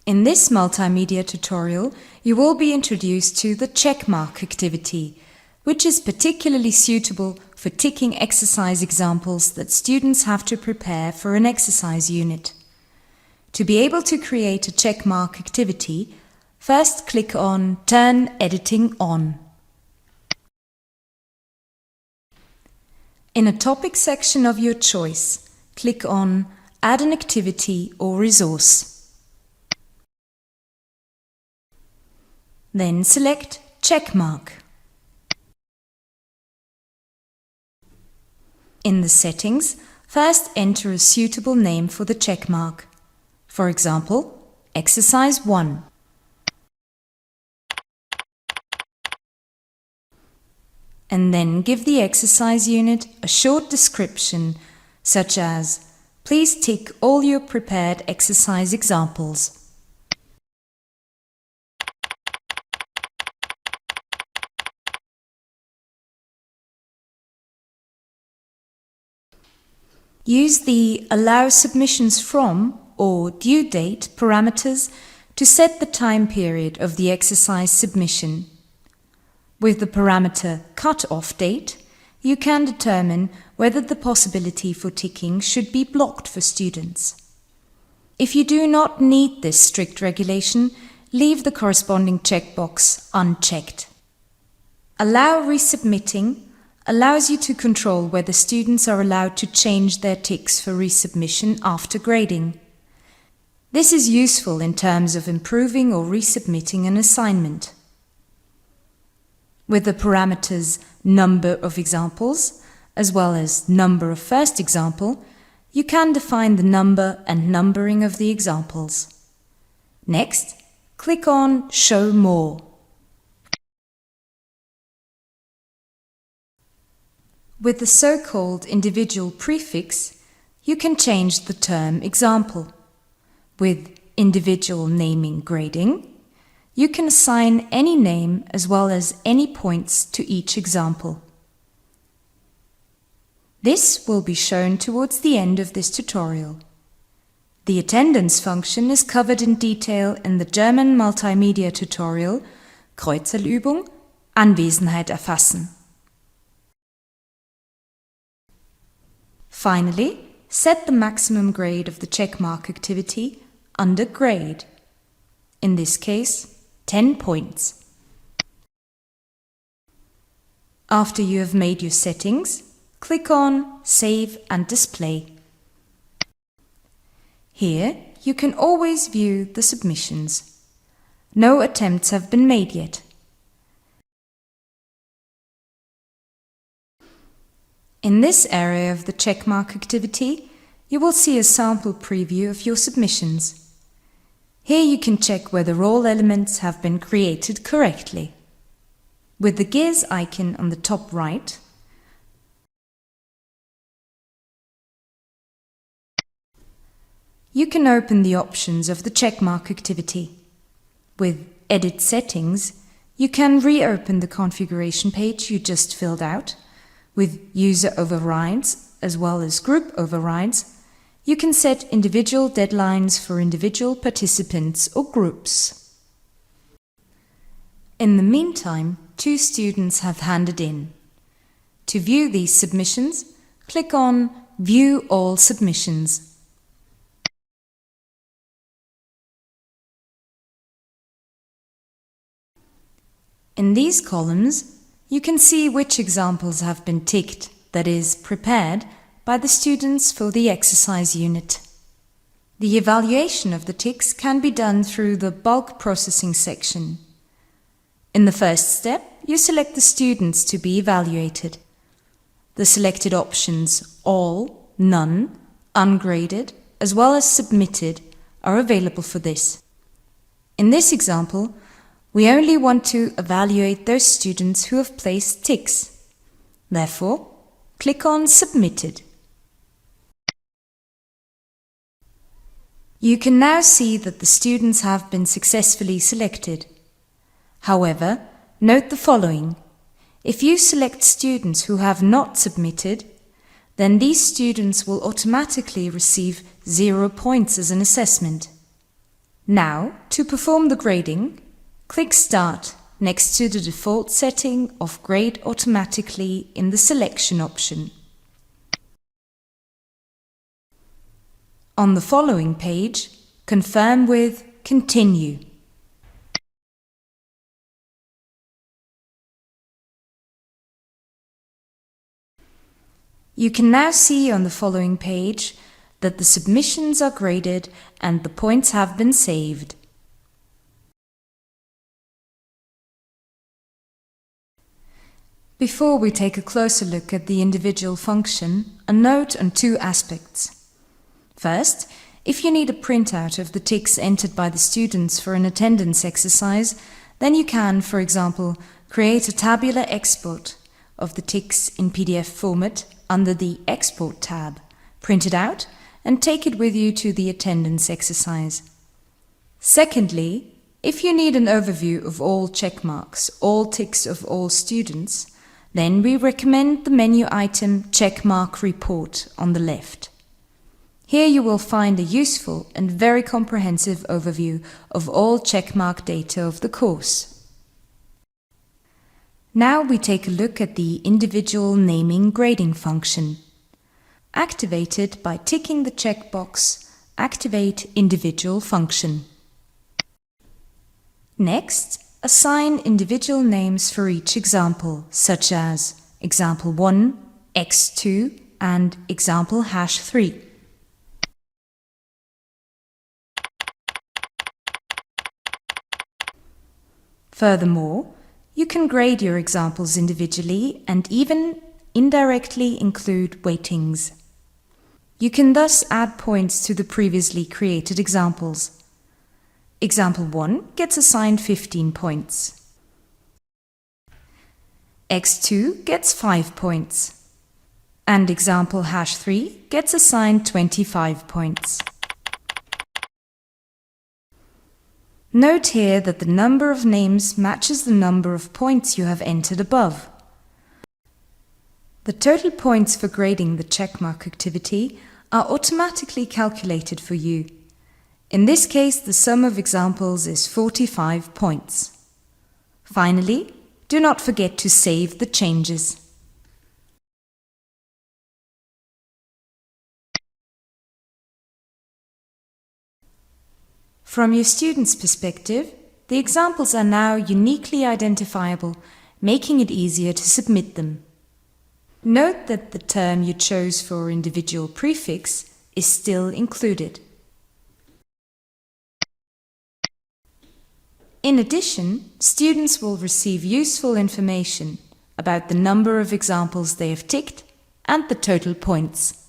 In this multimedia tutorial, you will be introduced to the checkmark activity, which is particularly suitable for ticking exercise examples that students have to prepare for an exercise unit. To be able to create a checkmark activity, first click on Turn Editing On. In a topic section of your choice, click on Add an activity or resource. Then select Checkmark. In the settings, first enter a suitable name for the checkmark. For example, Exercise 1. And then give the exercise unit a short description, such as, please tick all your prepared exercise examples. Use the Allow Submissions From or Due Date parameters to set the time period of the exercise submission. With the parameter Cut-Off Date, you can determine whether the possibility for ticking should be blocked for students. If you do not need this strict regulation, leave the corresponding checkbox unchecked. Allow Resubmitting allows you to control whether students are allowed to change their ticks for resubmission after grading. This is useful in terms of improving or resubmitting an assignment. With the parameters number of examples, as well as number of first example, you can define the number and numbering of the examples. Next, click on Show More. With the so-called individual prefix, you can change the term example. With individual naming grading, you can assign any name as well as any points to each example. This will be shown towards the end of this tutorial. The attendance function is covered in detail in the German multimedia tutorial Kreuzerlübung Anwesenheit erfassen. Finally, set the maximum grade of the checkmark activity under Grade. In this case, 10 points. After you have made your settings, click on Save and Display. Here, you can always view the submissions. No attempts have been made yet. In this area of the checkmark activity, you will see a sample preview of your submissions. Here you can check whether all elements have been created correctly. With the gears icon on the top right, you can open the options of the checkmark activity. With Edit Settings, you can reopen the configuration page you just filled out. With user overrides as well as group overrides, you can set individual deadlines for individual participants or groups. In the meantime, 2 students have handed in. To view these submissions, click on View All Submissions. In these columns, you can see which examples have been ticked, that is, prepared, by the students for the exercise unit. The evaluation of the ticks can be done through the bulk processing section. In the first step, you select the students to be evaluated. The selected options All, None, Ungraded, as well as Submitted are available for this. In this example, we only want to evaluate those students who have placed ticks. Therefore, click on Submitted. You can now see that the students have been successfully selected. However, note the following. If you select students who have not submitted, then these students will automatically receive 0 points as an assessment. Now, to perform the grading, click Start next to the default setting of Grade Automatically in the Selection option. On the following page, confirm with Continue. You can now see on the following page that the submissions are graded and the points have been saved. Before we take a closer look at the individual function, a note on two aspects. First, if you need a printout of the ticks entered by the students for an attendance exercise, then you can, for example, create a tabular export of the ticks in PDF format under the Export tab, print it out, and take it with you to the attendance exercise. Secondly, if you need an overview of all checkmarks, all ticks of all students, then we recommend the menu item Checkmark Report on the left. Here you will find a useful and very comprehensive overview of all checkmark data of the course. Now we take a look at the individual naming grading function. Activate it by ticking the checkbox Activate Individual Function. Next, assign individual names for each example, such as example 1, x2, and example #3. Furthermore, you can grade your examples individually and even indirectly include weightings. You can thus add points to the previously created examples. Example 1 gets assigned 15 points. x2 gets 5 points. And example #3 gets assigned 25 points. Note here that the number of names matches the number of points you have entered above. The total points for grading the checkmark activity are automatically calculated for you. In this case, the sum of examples is 45 points. Finally, do not forget to save the changes. From your student's perspective, the examples are now uniquely identifiable, making it easier to submit them. Note that the term you chose for individual prefix is still included. In addition, students will receive useful information about the number of examples they have ticked and the total points.